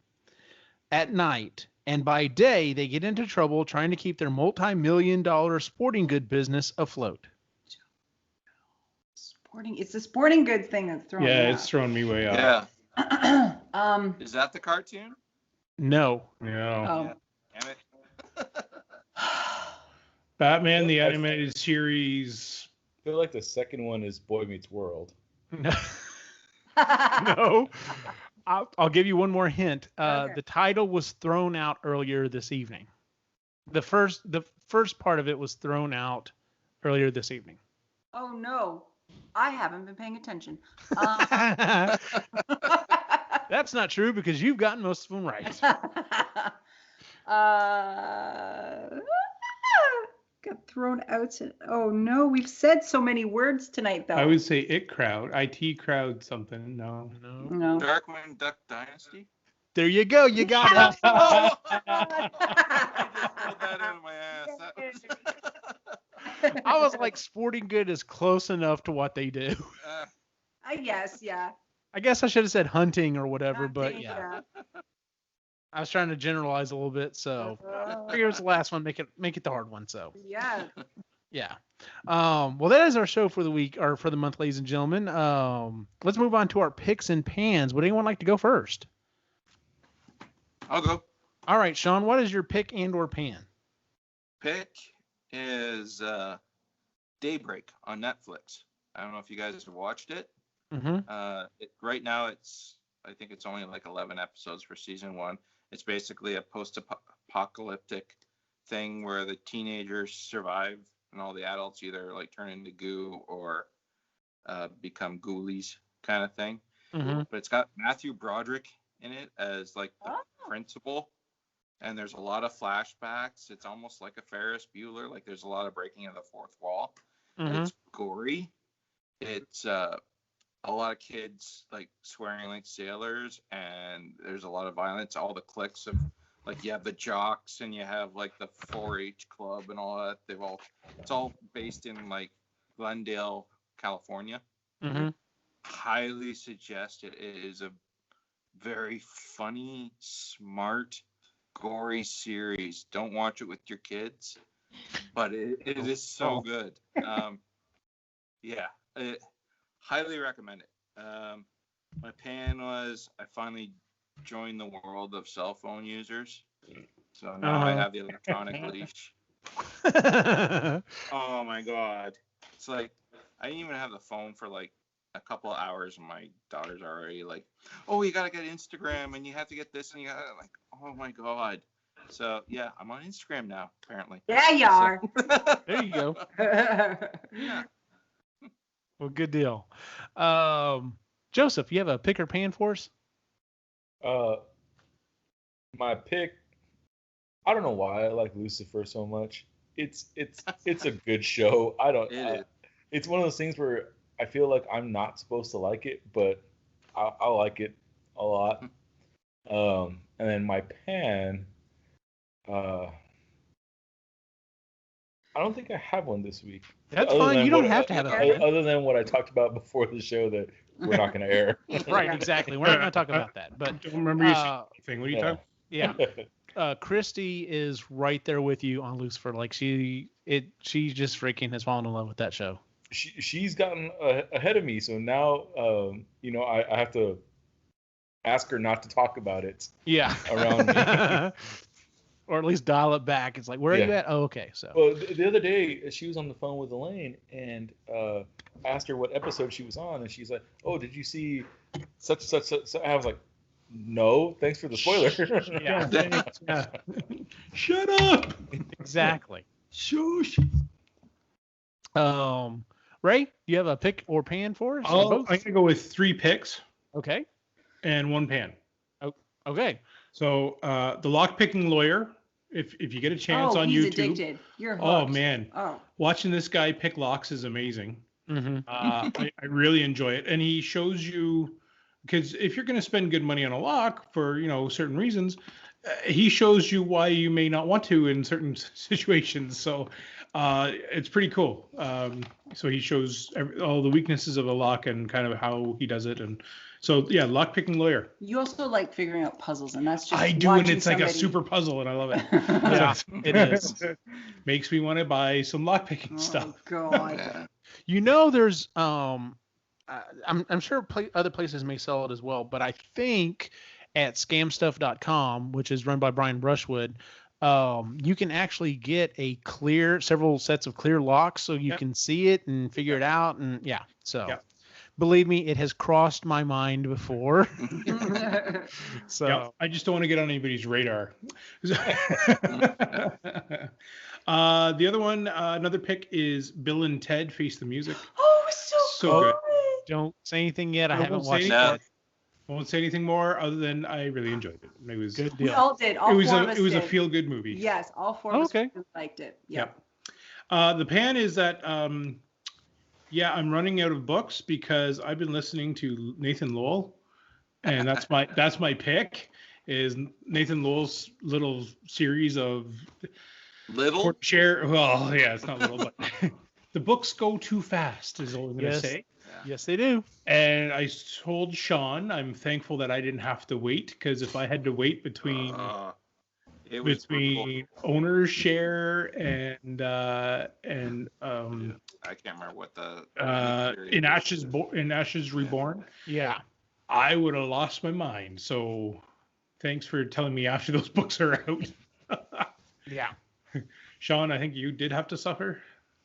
at night, and by day they get into trouble trying to keep their multi-million-dollar sporting good business afloat. It's the sporting goods thing that's throwing me out. It's throwing me way off. Yeah. Is that the cartoon? No. No. Yeah. Damn it. Batman the Animated Series. I feel like the second one is Boy Meets World. No. I'll give you one more hint. Okay. The title was thrown out earlier this evening. The first part of it was thrown out earlier this evening. Oh no, I haven't been paying attention. That's not true because you've gotten most of them right. Got thrown out. Oh no, we've said so many words tonight though. I would say IT crowd something. No. Darkwing Duck Dynasty. There you go. You got it. I just pulled that out of my ass. I was like, Sporting Good is close enough to what they do. I guess, yeah. I guess I should have said hunting or whatever, but Hunting, yeah. I was trying to generalize a little bit, so here's the last one. Make it the hard one. So yeah. Yeah. Well, that is our show for the week or for the month, ladies and gentlemen. Let's move on to our picks and pans. Would anyone like to go first? I'll go. All right, Sean, what is your pick and or pan? Pick is Daybreak on Netflix. I don't know if you guys have watched it. Mm-hmm. Right now, I think it's only like 11 episodes for season 1. It's basically a post-apocalyptic thing where the teenagers survive and all the adults either like turn into goo or become ghoulies kind of thing. Mm-hmm. But it's got Matthew Broderick in it as like the principal, and there's a lot of flashbacks. It's almost like a Ferris Bueller. Like there's a lot of breaking of the fourth wall. Mm-hmm. It's gory. It's a lot of kids like swearing like sailors, and there's a lot of violence. All the cliques of like you have the jocks and you have like the 4-H club and all that. It's all based in like Glendale, California. Mm-hmm. Highly suggest it. It is a very funny, smart, gory series. Don't watch it with your kids, but it is so good. Highly recommend it. My pan was I finally joined the world of cell phone users, so now I have the electronic leash. Oh my god, it's like I didn't even have the phone for like a couple of hours and my daughter's already like, oh, you gotta get Instagram and you have to get this and you gotta like, oh my god. So yeah, I'm on Instagram now apparently. Yeah, you are. There you go. Yeah. Well, good deal. Joseph, you have a pick or pan for us? My pick, I don't know why I like Lucifer so much. It's a good show. It's one of those things where I feel like I'm not supposed to like it, but I like it a lot. And then my pan, I don't think I have one this week. That's fine. You don't have to have a pan. Other than what I talked about before the show that we're not going to air. Right, exactly. We're not going to talk about that. But I don't remember you saying anything. What are you talking about? Yeah. Christy is right there with you on Lucifer. Like she just freaking has fallen in love with that show. She's gotten ahead of me, so now I have to ask her not to talk about it. Yeah. Around me. Or at least dial it back. It's like, where are you at? Oh, okay. So. Well, the other day she was on the phone with Elaine and asked her what episode she was on, and she's like, "Oh, did you see such?" I was like, "No, thanks for the spoiler." Yeah. Shut up. Exactly. Shush. Ray, do you have a pick or pan for us? I'm gonna go with 3 picks. Okay. And 1 pan. Oh, okay. So the lock-picking lawyer, if you get a chance on he's YouTube. Addicted. You're hooked. Oh man. Oh. Watching this guy pick locks is amazing. Mm-hmm. I really enjoy it, and he shows you, because if you're going to spend good money on a lock for certain reasons, he shows you why you may not want to in certain situations. So it's pretty cool. So he shows all the weaknesses of a lock and kind of how he does it, and so yeah, lock picking lawyer. You also like figuring out puzzles, and that's just I do, and it's like a super puzzle, and I love it. Yeah, it is. Makes me want to buy some lock picking stuff. Oh God. There's I'm sure other places may sell it as well, but I think at scamstuff.com, which is run by Brian Brushwood, you can actually get several sets of clear locks so you can see it and figure it out, and so believe me, it has crossed my mind before. So yep, I just don't want to get on anybody's radar. The other one, another pick is Bill and Ted Face the Music. Oh, so good. Don't say anything yet. I won't haven't say watched it anything. yet. I won't say anything more other than I really enjoyed it. It was Good We deal. all did. All it four of us was a did. feel good movie. Yes, all four of us Okay. really liked it. Yep. The pan is that I'm running out of books because I've been listening to Nathan Lowell, and that's my pick is Nathan Lowell's little series of Little? share. Well, yeah, it's not little, but the books go too fast is all I'm going to say. Yes, they do. And I told Sean, I'm thankful that I didn't have to wait, because if I had to wait between owner's share and I can't remember what the in Ashes Reborn, Yeah. I would have lost my mind. So thanks for telling me after those books are out. Yeah. Sean, I think you did have to suffer.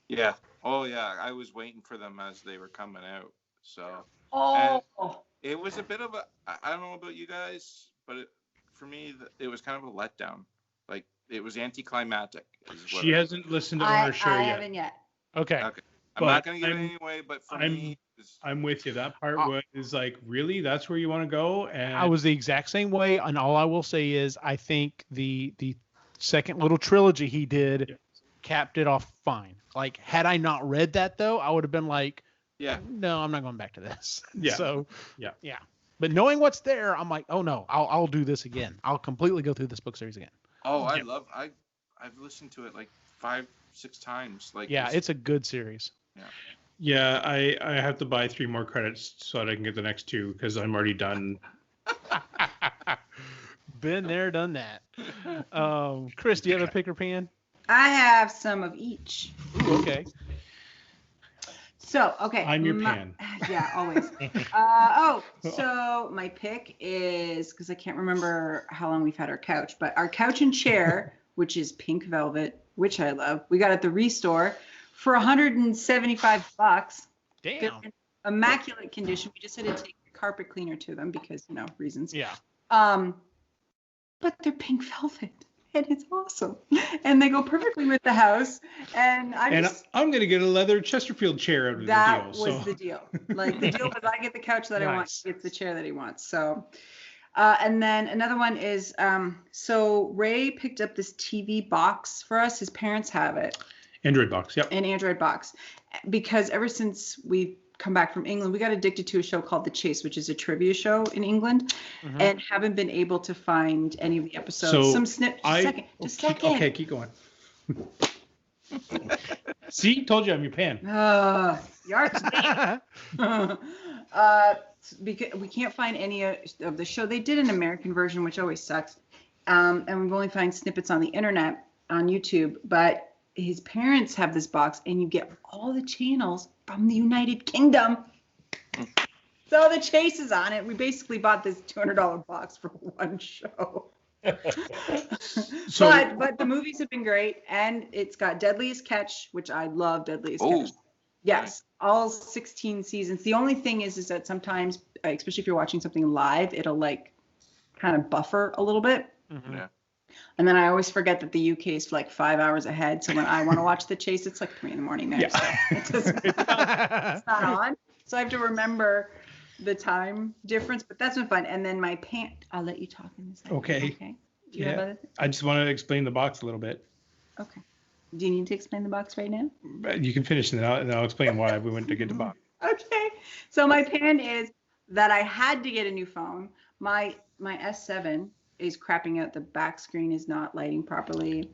Yeah. Oh yeah, I was waiting for them as they were coming out. So it was a bit of I don't know about you guys, but for me it was kind of a letdown. Like it was anticlimactic. She hasn't listened to Owner's Share yet. I haven't yet. Okay. I'm not gonna get it anyway, but for me, I'm with you. That part was like, really? That's where you want to go? And I was the exact same way. And all I will say is, I think the second little trilogy he did capped it off fine. Like, had I not read that though, I would have been like, no, I'm not going back to this. Yeah. So yeah. But knowing what's there, I'm like, oh no, I'll do this again. I'll completely go through this book series again. Oh, I've listened to it like 5-6 times. Like it's a good series. Yeah, I have to buy 3 more credits so that I can get the next 2 because I'm already done. Been there, done that. Chris, do you have a pick or pan? I have some of each. Ooh, okay. So, okay. I'm your pan. Yeah, always. So my pick is, because I can't remember how long we've had our couch, but our couch and chair, which is pink velvet, which I love. We got at the Restore for $175. Damn. They're in immaculate condition. We just had to take the carpet cleaner to them because, reasons. Yeah. But they're pink velvet. And it's awesome. And they go perfectly with the house. And I'm going to get a leather Chesterfield chair out of the deal. That was the deal. Like, the deal was I get the couch that I want, he gets the chair that he wants. So, and then another one is, so Ray picked up this TV box for us. His parents have it. Android box, yep. An Android box. Because ever since we've come back from England, we got addicted to a show called The Chase, which is a trivia show in England, and haven't been able to find any of the episodes. So some snip. Just a second. Okay, keep going. See, told you I'm your pan. Because we can't find any of the show. They did an American version, which always sucks, and we've only found snippets on the internet on YouTube. But his parents have this box, and you get all the channels from the United Kingdom. So The Chase is on it. We basically bought this $200 box for one show. But the movies have been great, and it's got Deadliest Catch, which I love. Deadliest Catch. Yes, all 16 seasons. The only thing is that sometimes, especially if you're watching something live, it'll like kind of buffer a little bit. Mm-hmm. Yeah. And then I always forget that the UK is like 5 hours ahead. So when I want to watch The Chase, it's like 3 a.m. there. Yeah. So it's not on. So I have to remember the time difference, but that's been fun. And then my pant, I'll let you talk in a second. Okay. Do you have other things? I just want to explain the box a little bit. Okay. Do you need to explain the box right now? You can finish and I'll explain why we went to get the box. Okay. So my pan is that I had to get a new phone. My S7 is crapping out. The back screen is not lighting properly,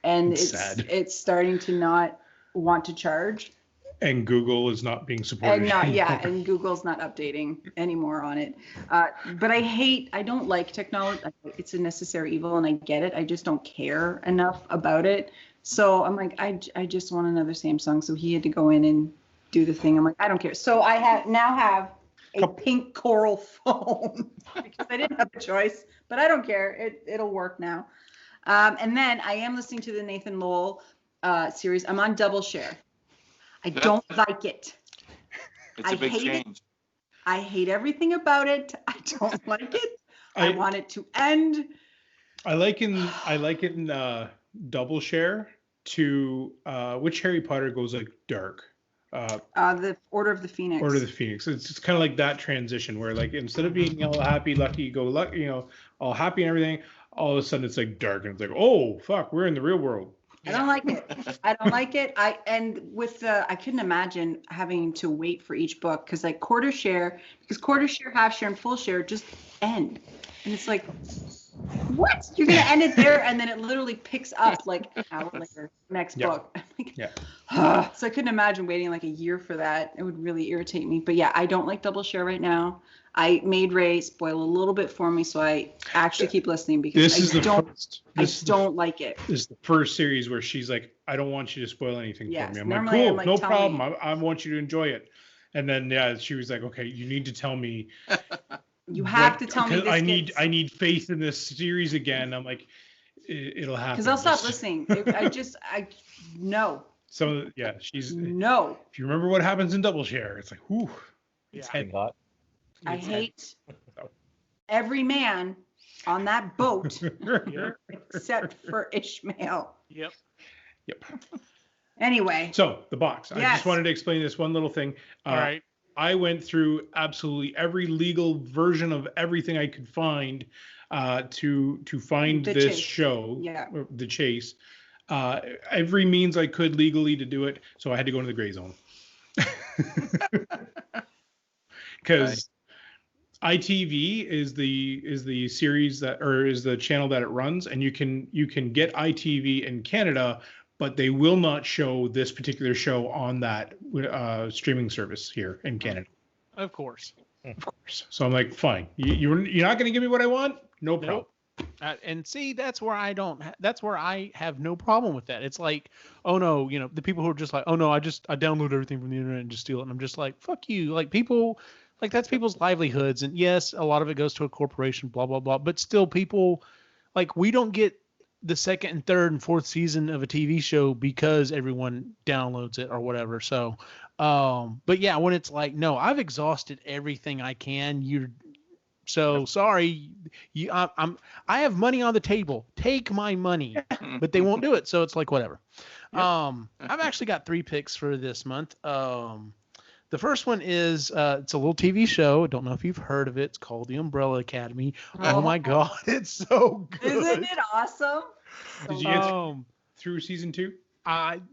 and it's starting to not want to charge. And Google is not being supported. And Google's not updating anymore on it. But I don't like technology. It's a necessary evil, and I get it. I just don't care enough about it. So I'm like, I just want another Samsung. So he had to go in and do the thing. I'm like, I don't care. So I now have a pink coral phone because I didn't have a choice, but I don't care. It'll work now. And then I am listening to the Nathan Lowell series. I'm on double share. I don't like it. It's a big change. I hate everything about it. I don't like it. I want it to end. I liken Double Share to which Harry Potter goes like dark. The Order of the Phoenix. Order of the Phoenix. It's kind of like that transition where like instead of being all happy, lucky, go lucky, all happy and everything, all of a sudden it's like dark and it's like, oh fuck, we're in the real world. I don't like it. I don't like it. I couldn't imagine having to wait for each book because like quarter share, half share, and full share just end, and it's like, what? You're gonna end it there, and then it literally picks up like an hour later, next book. I'm like, so I couldn't imagine waiting like a year for that. It would really irritate me. But yeah, I don't like double share right now. I made Ray spoil a little bit for me, so I actually keep listening because I don't like it. This is the first series where she's like, I don't want you to spoil anything for me. I'm like, cool, no problem. I want you to enjoy it. And then she was like, okay, you need to tell me. You have to tell me. I need faith in this series again. I'm like, it'll happen. Because I'll stop listening. No. So yeah, she's no. If you remember what happens in Double Share, it's like, whoo, it's hot. I hate every man on that boat except for Ishmael. Yep. Anyway. So the box. Yes. I just wanted to explain this one little thing. All right. I went through absolutely every legal version of everything I could find to find this show, The Chase. Every means I could legally to do it, so I had to go into the gray zone. Because ITV is the series is the channel that it runs, and you can get ITV in Canada, but they will not show this particular show on that streaming service here in Canada. Of course. So I'm like, fine. You're not going to give me what I want? No problem. And see, that's where I have no problem with that. It's like, oh no, the people who are just like, oh no, I download everything from the internet and just steal it. And I'm just like, fuck you. Like people, like that's people's livelihoods. And yes, a lot of it goes to a corporation, blah, blah, blah. But still people, like we don't get the second and third and fourth season of a TV show because everyone downloads it or whatever. So, but yeah, when it's like, no, I've exhausted everything I can. So sorry, I have money on the table. Take my money, but they won't do it. So it's like whatever. Yep. I've actually got 3 picks for this month. The first one is it's a little TV show. I don't know if you've heard of it. It's called The Umbrella Academy. Oh my God, it's so good. Isn't it awesome? Did you get through season 2?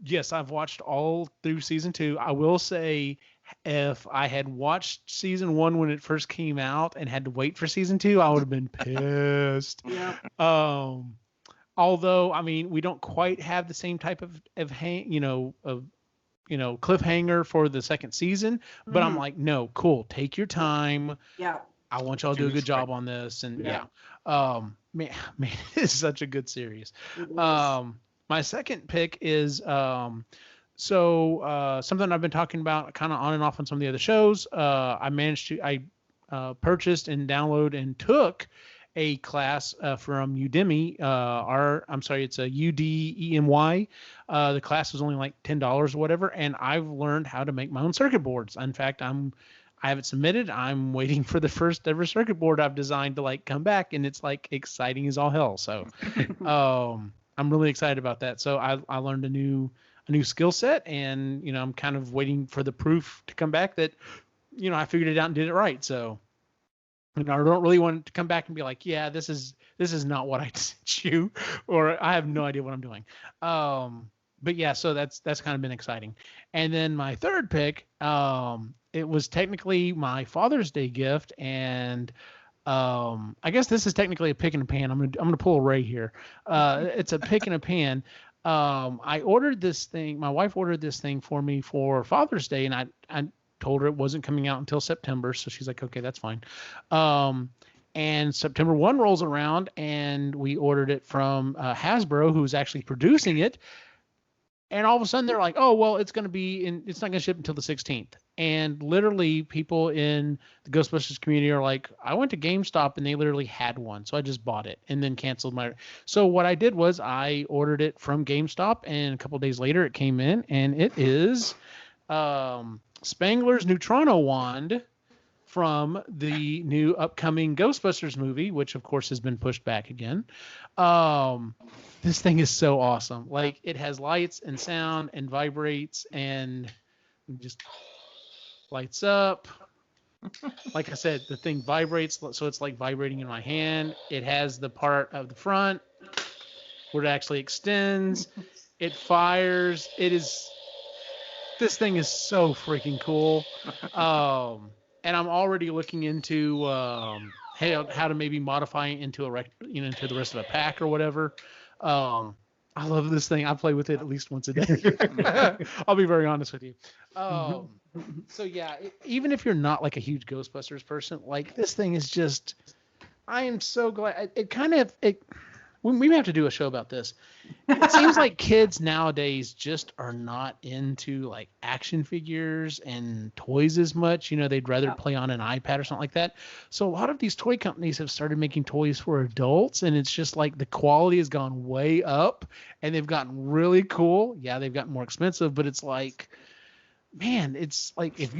Yes, I've watched all through season 2. I will say, if I had watched season 1 when it first came out and had to wait for season 2, I would have been pissed. Yeah. Although, I mean, we don't quite have the same type of cliffhanger for the second season, but I'm like, no, cool. Take your time. Yeah. I want y'all to do a good job on this. And man, it's such a good series. My second pick is, something I've been talking about kind of on and off on some of the other shows. I purchased and downloaded and took a class from Udemy. It's a UDEMY. The class was only like $10 or whatever, and I've learned how to make my own circuit boards. In fact, I haven't submitted. I'm waiting for the first ever circuit board I've designed to like come back, and it's like exciting as all hell. So I'm really excited about that. So I learned a new skill set, and I'm kind of waiting for the proof to come back that I figured it out and did it right. So I don't really want it to come back and be like, yeah, this is not what I sent you, or I have no idea what I'm doing. But yeah, so that's kind of been exciting. And then my third pick, it was technically my Father's Day gift, and I guess this is technically a pick and a pan. I'm gonna pull a Ray here. It's a pick and a pan. I ordered this thing. My wife ordered this thing for me for Father's Day, and I told her it wasn't coming out until September. So she's like, okay, that's fine. And September 1 rolls around, and we ordered it from Hasbro, who's actually producing it. And all of a sudden they're like, oh, well, it's not going to ship until the 16th. And literally people in the Ghostbusters community are like, I went to GameStop and they literally had one. So I just bought it and then canceled so what I did was I ordered it from GameStop, and a couple of days later it came in, and it is Spangler's Neutrino Wand from the new upcoming Ghostbusters movie, which of course has been pushed back again. This thing is so awesome. Like, it has lights and sound and vibrates and just lights up. Like I said, the thing vibrates, so it's like vibrating in my hand. It has the part of the front where it actually extends. It fires. This thing is so freaking cool. And I'm already looking into how to maybe modify it into into the rest of a pack or whatever. I love this thing. I play with it at least once a day. I'll be very honest with you. So yeah, even if you're not like a huge Ghostbusters person, like, this thing is just, I am so glad. We may have to do a show about this. It seems like kids nowadays just are not into like action figures and toys as much. They'd rather play on an iPad or something like that. So a lot of these toy companies have started making toys for adults, and it's just like the quality has gone way up and they've gotten really cool. Yeah, they've gotten more expensive, but it's like, man, it's like, if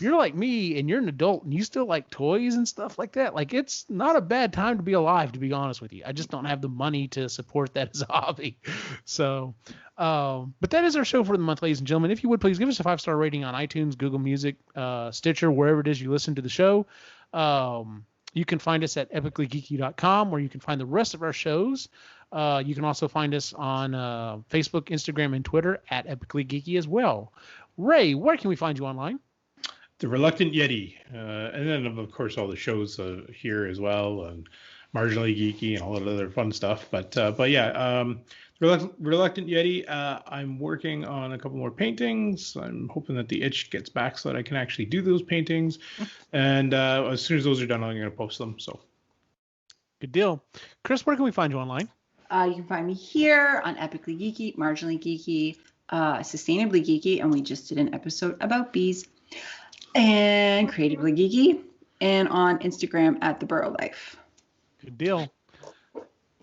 you're like me and you're an adult and you still like toys and stuff like that, like, it's not a bad time to be alive, to be honest with you. I just don't have the money to support that as a hobby. So, but that is our show for the month, ladies and gentlemen. If you would, please give us a 5-star rating on iTunes, Google Music, Stitcher, wherever it is you listen to the show. You can find us at epicallygeeky.com, where you can find the rest of our shows. You can also find us on Facebook, Instagram, and Twitter at Epically Geeky as well. Ray, where can we find you online? The Reluctant Yeti. And then, of course, all the shows here as well, and Marginally Geeky and all that other fun stuff. But yeah, Reluctant Yeti, I'm working on a couple more paintings. I'm hoping that the itch gets back so that I can actually do those paintings. And as soon as those are done, I'm going to post them. So, good deal. Chris, where can we find you online? You can find me here on Epically Geeky, Marginally Geeky, Sustainably Geeky, and we just did an episode about bees, and Creatively Geeky, and on Instagram at The Burrow Life. Good deal.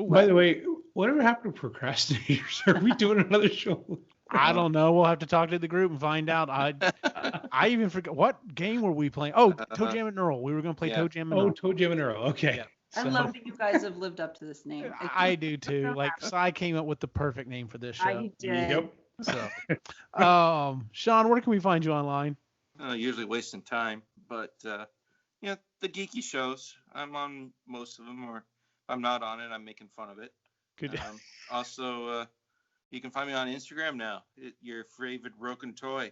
Ooh, by the way, whatever happened to procrastinators? Are we doing another show? I don't know. We'll have to talk to the group and find out. I even forgot, what game were we playing? Oh, Toe Jam and Earl. We were going to play Toe Jam and Earl. Oh, Toe Jam and Earl. Okay. Yeah. I love that you guys have lived up to this name. I do too. Like, so I came up with the perfect name for this show. I did. Yep. So, Sean, where can we find you online? Usually wasting time, but the geeky shows, I'm on most of them, or if I'm not on it, I'm making fun of it. Good. Also, you can find me on Instagram now. Your favorite broken toy.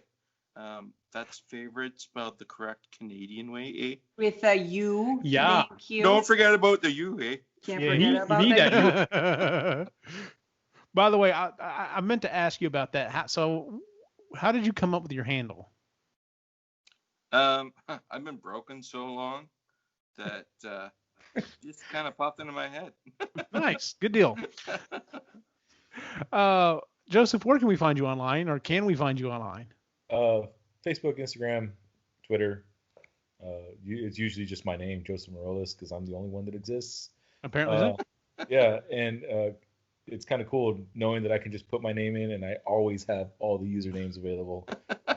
That's favorite spelled the correct Canadian way, eh? With a U. Yeah. Don't forget about the U, eh? Can't forget about that. By the way, I meant to ask you about that. How did you come up with your handle? I've been broken so long that just kind of popped into my head. Nice. Good deal. Joseph, where can we find you online, or can we find you online? Facebook, Instagram, Twitter. It's usually just my name, Joseph Morales, because I'm the only one that exists. Apparently so. Yeah, and it's kind of cool knowing that I can just put my name in and I always have all the usernames available.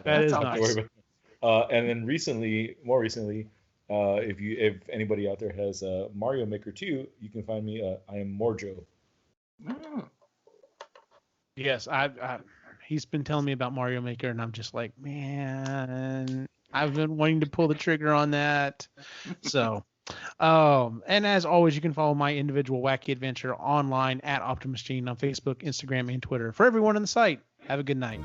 That is nice. And then more recently, if anybody out there has Mario Maker 2, you can find me. I am Morjo. Yes, he's been telling me about Mario Maker, and I'm just like, man, I've been wanting to pull the trigger on that. So, and as always, you can follow my individual wacky adventure online at Optimus Gene on Facebook, Instagram, and Twitter. For everyone on the site, have a good night.